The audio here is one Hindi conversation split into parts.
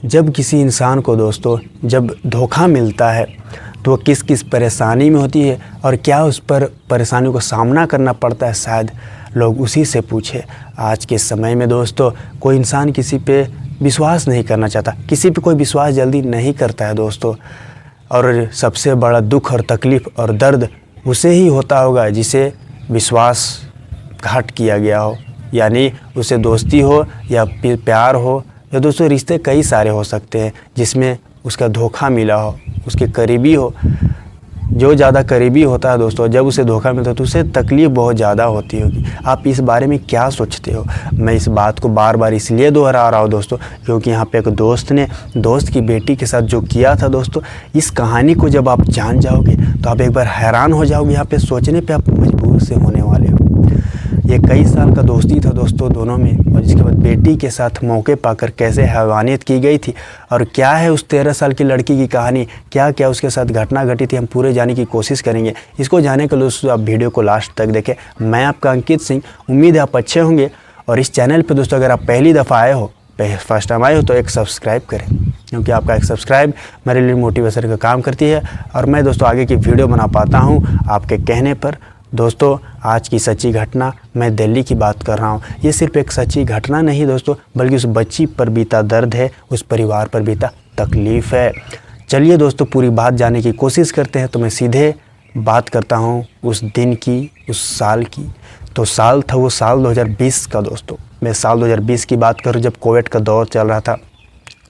जब किसी इंसान को दोस्तों जब धोखा मिलता है तो वो किस किस परेशानी में होती है और क्या उस पर परेशानियों को सामना करना पड़ता है, शायद लोग उसी से पूछे। आज के समय में दोस्तों कोई इंसान किसी पे विश्वास नहीं करना चाहता, किसी पे कोई विश्वास जल्दी नहीं करता है दोस्तों। और सबसे बड़ा दुख और तकलीफ़ और दर्द उसे ही होता होगा जिसे विश्वासघात किया गया हो, यानी उसे दोस्ती हो या प्यार हो या दोस्तों रिश्ते कई सारे हो सकते हैं जिसमें उसका धोखा मिला हो, उसके करीबी हो। जो ज़्यादा करीबी होता है दोस्तों, जब उसे धोखा मिलता है तो उसे तकलीफ़ बहुत ज़्यादा होती होगी। आप इस बारे में क्या सोचते हो? मैं इस बात को बार बार इसलिए दोहरा रहा हूँ दोस्तों क्योंकि यहाँ पे एक दोस्त ने दोस्त की बेटी के साथ जो किया था दोस्तों, इस कहानी को जब आप जान जाओगे तो आप एक बार हैरान हो जाओगे। यहाँ पे सोचने पे आप मजबूर से होने वाले हो। ये कई साल का दोस्ती था दोस्तों दोनों में, और जिसके बाद बेटी के साथ मौके पाकर कैसे हैवानियत की गई थी और क्या है उस 13 साल की लड़की की कहानी, क्या क्या उसके साथ घटना घटी थी, हम पूरे जानने की कोशिश करेंगे। इसको जानने के लिए दोस्तों आप वीडियो को लास्ट तक देखें। मैं आपका अंकित सिंह, उम्मीद है आप अच्छे होंगे। और इस चैनल पर दोस्तों अगर आप पहली दफ़ा आए हो, फर्स्ट टाइम आए हो, तो एक सब्सक्राइब करें क्योंकि आपका एक सब्सक्राइब मेरे लिए मोटिवेशन का काम करती है और मैं दोस्तों आगे की वीडियो बना पाता हूँ आपके कहने पर। दोस्तों आज की सच्ची घटना, मैं दिल्ली की बात कर रहा हूँ। ये सिर्फ एक सच्ची घटना नहीं दोस्तों, बल्कि उस बच्ची पर बीता दर्द है, उस परिवार पर बीता तकलीफ़ है। चलिए दोस्तों पूरी बात जानने की कोशिश करते हैं। तो मैं सीधे बात करता हूँ उस दिन की, उस साल की। तो साल था वो साल 2020 का दोस्तों। मैं साल 2020 की बात करूँ जब कोविड का दौर चल रहा था,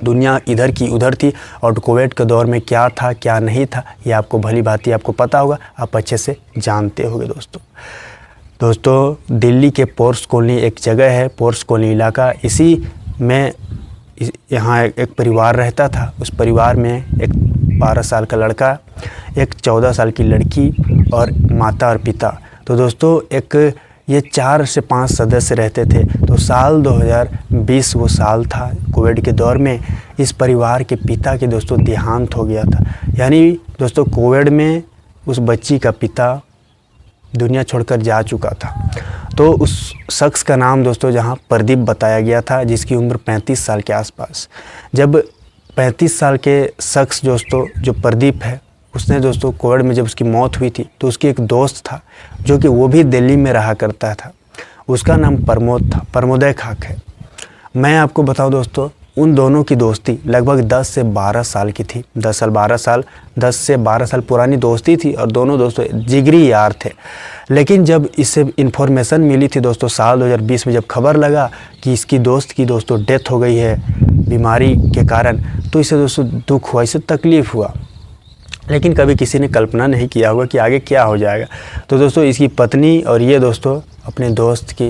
दुनिया इधर की उधर थी और कोविड के दौर में क्या था क्या नहीं था ये आपको भली भांति आपको पता होगा, आप अच्छे से जानते होंगे दोस्तों दिल्ली के पोर्स कॉलोनी एक जगह है, पोर्स कॉलोनी इलाका, इसी में यहाँ एक परिवार रहता था। उस परिवार में एक 12 साल का लड़का, एक 14 साल की लड़की और माता और पिता। तो दोस्तों एक ये 4 से 5 सदस्य रहते थे। तो साल 2020 वो साल था कोविड के दौर में। इस परिवार के पिता के दोस्तों देहांत हो गया था, यानी दोस्तों कोविड में उस बच्ची का पिता दुनिया छोड़कर जा चुका था। तो उस शख्स का नाम दोस्तों जहां प्रदीप बताया गया था, जिसकी उम्र 35 साल के आसपास। जब 35 साल के शख्स दोस्तों जो प्रदीप है, उसने दोस्तों कोविड में जब उसकी मौत हुई थी तो उसकी एक दोस्त था जो कि वो भी दिल्ली में रहा करता था। उसका नाम प्रमोद था, प्रमोदय खाक है। मैं आपको बताऊं दोस्तों उन दोनों की दोस्ती लगभग 10 से 12 साल की थी। 10 से 12 साल पुरानी दोस्ती थी और दोनों दोस्तों जिगरी यार थे। लेकिन जब इससे इन्फॉर्मेशन मिली थी दोस्तों साल 2020 में, जब खबर लगा कि इसकी दोस्त की दोस्तों डेथ हो गई है बीमारी के कारण, तो इसे दोस्तों दुख हुआ, इसे तकलीफ़ हुआ। लेकिन कभी किसी ने कल्पना नहीं किया होगा कि आगे क्या हो जाएगा। तो दोस्तों इसकी पत्नी और ये दोस्तों अपने दोस्त की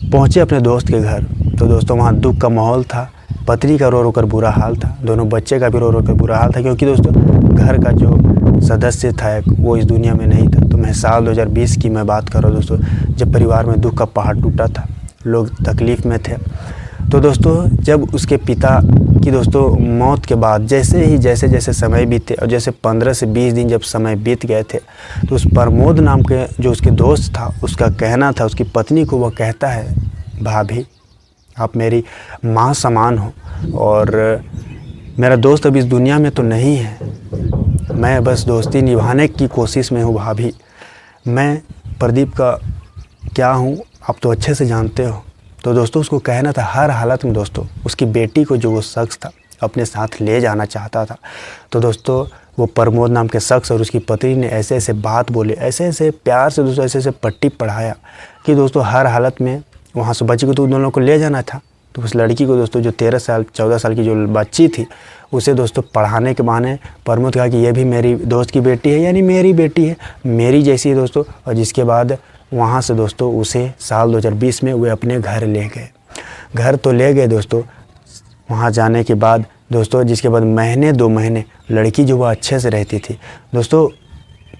पहुँचे अपने दोस्त के घर। तो दोस्तों वहाँ दुख का माहौल था, पत्नी का रो रो कर बुरा हाल था, दोनों बच्चे का भी रो रो कर बुरा हाल था, क्योंकि दोस्तों घर का जो सदस्य था वो इस दुनिया में नहीं था। तो मैं साल 2020 की मैं बात कर रहा हूँ दोस्तों, जब परिवार में दुख का पहाड़ टूटा था, लोग तकलीफ़ में थे। तो दोस्तों जब उसके पिता की दोस्तों मौत के बाद जैसे समय बीते और जैसे 15 से 20 दिन जब समय बीत गए थे, तो उस प्रमोद नाम के जो उसके दोस्त था, उसका कहना था उसकी पत्नी को, वह कहता है भाभी आप मेरी माँ समान हो और मेरा दोस्त अभी इस दुनिया में तो नहीं है, मैं बस दोस्ती निभाने की कोशिश में हूँ भाभी। मैं प्रदीप का क्या हूँ आप तो अच्छे से जानते हो। तो दोस्तों उसको कहना था हर हालत में दोस्तों उसकी बेटी को जो वो शख्स था अपने साथ ले जाना चाहता था। तो दोस्तों वो प्रमोद नाम के शख्स और उसकी पत्नी ने ऐसे ऐसे बात बोले, ऐसे ऐसे प्यार से दोस्तों ऐसे ऐसे पट्टी पढ़ाया कि दोस्तों हर हालत में वहाँ से बच्ची को तो उन दोनों को ले जाना था। तो उस लड़की को दोस्तों जो 14 साल की जो बच्ची थी, उसे दोस्तों पढ़ाने के बहाने प्रमोद कहा कि ये भी मेरी दोस्त की बेटी है, यानी मेरी बेटी है, मेरी जैसी है दोस्तों। और जिसके बाद वहाँ से दोस्तों उसे साल 2020 में वे अपने घर ले गए। घर तो ले गए दोस्तों, वहाँ जाने के बाद दोस्तों जिसके बाद महीने 2 महीने लड़की जो वो अच्छे से रहती थी दोस्तों,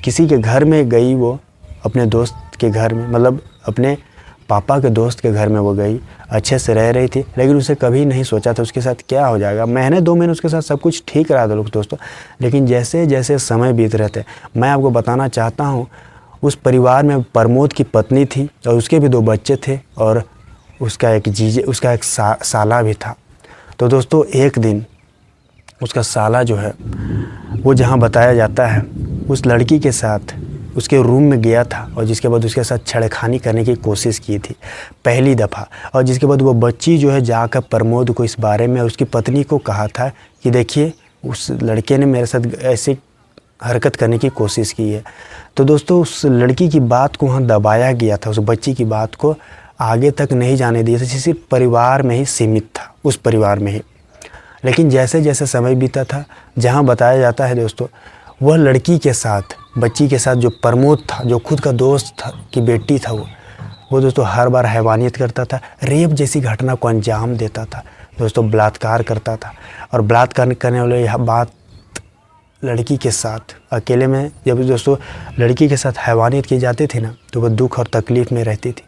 किसी के घर में गई, वो अपने दोस्त के घर में, मतलब अपने पापा के दोस्त के घर में वो गई, अच्छे से रह रही थी। लेकिन उसे कभी नहीं सोचा था उसके साथ क्या हो जाएगा। महीने 2 महीने उसके साथ सब कुछ ठीक रहा था दोस्तों। लेकिन जैसे जैसे समय बीत रहे थे, मैं आपको बताना चाहता हूँ उस परिवार में प्रमोद की पत्नी थी और उसके भी 2 बच्चे थे और उसका एक साला भी था। तो दोस्तों एक दिन उसका साला जो है वो जहाँ बताया जाता है उस लड़की के साथ उसके रूम में गया था और जिसके बाद उसके साथ छेड़खानी करने की कोशिश की थी पहली दफ़ा। और जिसके बाद वो बच्ची जो है जाकर प्रमोद को इस बारे में और उसकी पत्नी को कहा था कि देखिए उस लड़के ने मेरे साथ ऐसी हरकत करने की कोशिश की है। तो दोस्तों उस लड़की की बात को वहाँ दबाया गया था, उस बच्ची की बात को आगे तक नहीं जाने दिया था, सिर्फ परिवार में ही सीमित था, उस परिवार में ही। लेकिन जैसे जैसे समय बीता था, जहाँ बताया जाता है दोस्तों वह लड़की के साथ, बच्ची के साथ जो प्रमोद था, जो खुद का दोस्त था की बेटी था, वो दोस्तों हर बार हैवानियत करता था, रेप जैसी घटना को अंजाम देता था दोस्तों, बलात्कार करता था। और बलात्कार करने वाले यह बात लड़की के साथ अकेले में जब दोस्तों लड़की के साथ हैवानियत की जाती थी ना, तो वह दुख और तकलीफ़ में रहती थी।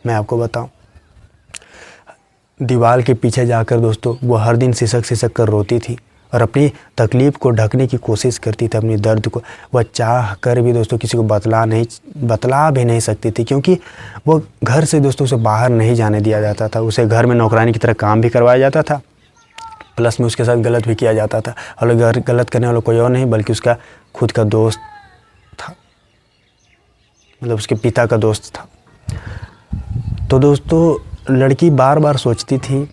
मैं आपको बताऊं, दीवार के पीछे जाकर दोस्तों वो हर दिन सिसक कर रोती थी और अपनी तकलीफ़ को ढकने की कोशिश करती थी, अपनी दर्द को। वह चाह कर भी दोस्तों किसी को बतला भी नहीं सकती थी, क्योंकि वो घर से दोस्तों उसे बाहर नहीं जाने दिया जाता था। उसे घर में नौकरानी की तरह काम भी करवाया जाता था, प्लस में उसके साथ गलत भी किया जाता था। और गलत करने वाला कोई और नहीं बल्कि उसका खुद का दोस्त था, मतलब उसके पिता का दोस्त था। तो दोस्तों लड़की बार बार सोचती थी,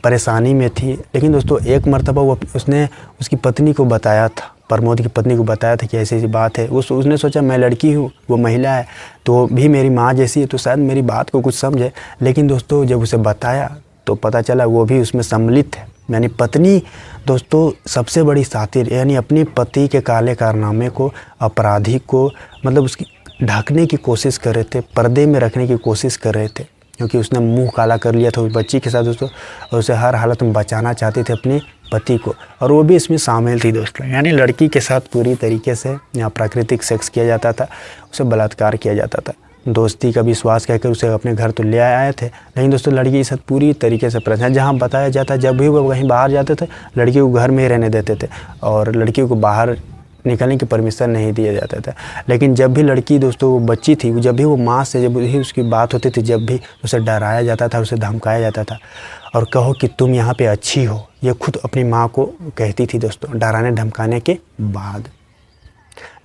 परेशानी में थी। लेकिन दोस्तों एक मर्तबा उसने उसकी पत्नी को बताया था, प्रमोद की पत्नी को बताया था कि ऐसी ऐसी बात है। उसने सोचा मैं लड़की हूँ, वो महिला है, तो भी मेरी माँ जैसी है, तो शायद मेरी बात को कुछ समझे। लेकिन दोस्तों जब उसे बताया तो पता चला वो भी उसमें सम्मिलित है। यानी पत्नी दोस्तों सबसे बड़ी सातिर, यानी अपने पति के काले कारनामे को, अपराधी को मतलब उसकी ढकने की कोशिश कर रहे थे, पर्दे में रखने की कोशिश कर रहे थे, क्योंकि उसने मुंह काला कर लिया था उस बच्ची के साथ दोस्तों, और उसे हर हालत में बचाना चाहते थे अपने पति को, और वो भी इसमें शामिल थी दोस्तों। यानी लड़की के साथ पूरी तरीके से यहाँ प्राकृतिक सेक्स किया जाता था, उसे बलात्कार किया जाता था। दोस्ती का विश्वास कहकर उसे अपने घर तो ले आए थे, लेकिन दोस्तों लड़की के साथ पूरी तरीके से परेशान। जहाँ बताया जाता जब भी वो कहीं बाहर जाते थे लड़की को घर में ही रहने देते थे और लड़की को बाहर निकलने की परमिशन नहीं दिया जाता था। लेकिन जब भी लड़की दोस्तों वो बच्ची थी, जब भी वो माँ से जब भी उसकी बात होती थी, जब भी उसे डराया जाता था, उसे धमकाया जाता था और कहो कि तुम यहाँ पे अच्छी हो, ये खुद अपनी माँ को कहती थी दोस्तों, डराने धमकाने के बाद।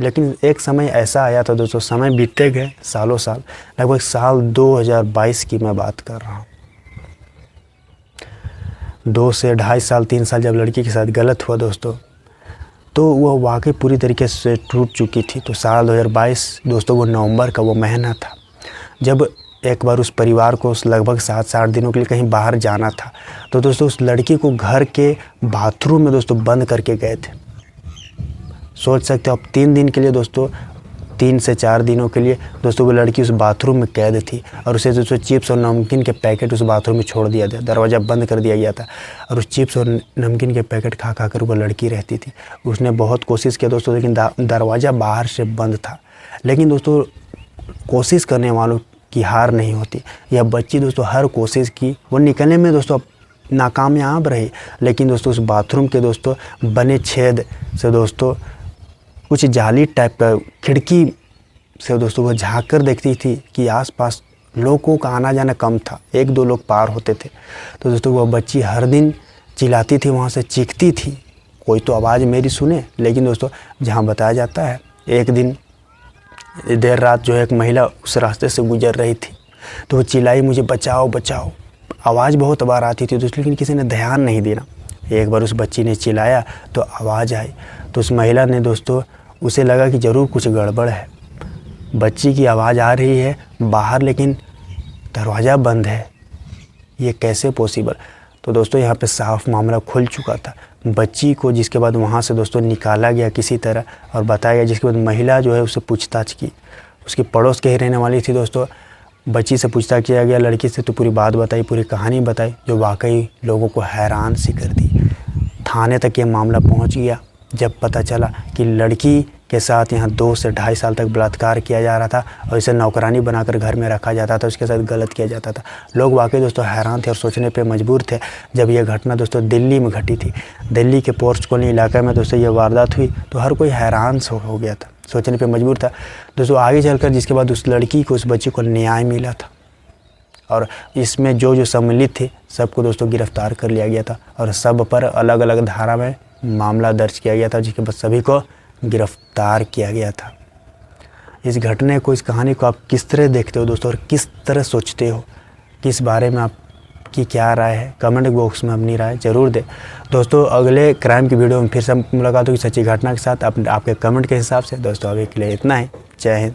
लेकिन एक समय ऐसा आया था दोस्तों, समय बीतते गए सालों साल, लगभग साल 2022 की मैं बात कर रहा हूँ। 2 से 2.5 साल 3 साल जब लड़की के साथ गलत हुआ दोस्तों, तो वह वाकई पूरी तरीके से टूट चुकी थी। तो साल 2022 दोस्तों वो नवंबर का वो महीना था, जब एक बार उस परिवार को लगभग 7 दिनों के लिए कहीं बाहर जाना था। तो दोस्तों उस लड़की को घर के बाथरूम में दोस्तों बंद करके गए थे। सोच सकते हो आप, 3 दिन के लिए दोस्तों, 3 से 4 दिनों के लिए दोस्तों वो लड़की उस बाथरूम में कैद थी और उसे दोस्तों चिप्स और नमकीन के पैकेट उस बाथरूम में छोड़ दिया गया, दरवाज़ा बंद कर दिया गया था और उस चिप्स और नमकीन के पैकेट खा कर वो लड़की रहती थी। उसने बहुत कोशिश किया दोस्तों, लेकिन दरवाज़ा बाहर से बंद था। लेकिन दोस्तों कोशिश करने वालों की हार नहीं होती। यह बच्ची दोस्तों हर कोशिश की, वो निकलने में दोस्तों नाकामयाब रही। लेकिन दोस्तों उस बाथरूम के दोस्तों बने छेद से दोस्तों कुछ जाली टाइप का खिड़की से दोस्तों वो झाँक कर देखती थी कि आसपास लोगों का आना जाना कम था, 1-2 लोग पार होते थे। तो दोस्तों वह बच्ची हर दिन चिल्लाती थी, वहाँ से चीखती थी, कोई तो आवाज़ मेरी सुने। लेकिन दोस्तों जहाँ बताया जाता है एक दिन देर रात जो है एक महिला उस रास्ते से गुजर रही थी, तो वो चिल्लाई मुझे बचाओ बचाओ। आवाज़ बहुत बार आती थी दोस्तों, लेकिन किसी ने ध्यान नहीं दिया। एक बार उस बच्ची ने चिल्लाया तो आवाज़ आई, तो उस महिला ने दोस्तों, उसे लगा कि ज़रूर कुछ गड़बड़ है, बच्ची की आवाज़ आ रही है बाहर लेकिन दरवाज़ा बंद है, ये कैसे पॉसिबल। तो दोस्तों यहाँ पे साफ मामला खुल चुका था। बच्ची को जिसके बाद वहाँ से दोस्तों निकाला गया किसी तरह और बताया गया, जिसके बाद महिला जो है उससे पूछताछ की, उसकी पड़ोस के ही रहने वाली थी दोस्तों। बच्ची से पूछताछ किया गया, लड़की से तो पूरी बात बताई, पूरी कहानी बताई, जो वाकई लोगों को हैरान सी कर दी। थाने तक ये मामला पहुँच गया जब पता चला कि लड़की के साथ यहाँ 2 से 2.5 साल तक बलात्कार किया जा रहा था और इसे नौकरानी बनाकर घर में रखा जाता था, उसके साथ गलत किया जाता था। लोग वाकई दोस्तों हैरान थे और सोचने पे मजबूर थे। जब यह घटना दोस्तों दिल्ली में घटी थी, दिल्ली के पोर्स कॉलोनी इलाके में दोस्तों ये वारदात हुई, तो हर कोई हैरान हो गया था, सोचने पर मजबूर था दोस्तों। आगे चलकर जिसके बाद उस लड़की को, उस बच्ची को न्याय मिला था और इसमें जो जो सम्मिलित थे सबको दोस्तों गिरफ्तार कर लिया गया था और सब पर अलग अलग धारा में मामला दर्ज किया गया था, जिसके बाद सभी को गिरफ्तार किया गया था। इस घटने को, इस कहानी को आप किस तरह देखते हो दोस्तों और किस तरह सोचते हो, किस बारे में आपकी क्या राय है, कमेंट बॉक्स में अपनी राय ज़रूर दें। दोस्तों अगले क्राइम की वीडियो में फिर से मुलाकात होगी सच्ची घटना के साथ आपके कमेंट के हिसाब से। दोस्तों अभी के लिए इतना ही। जय हिंद।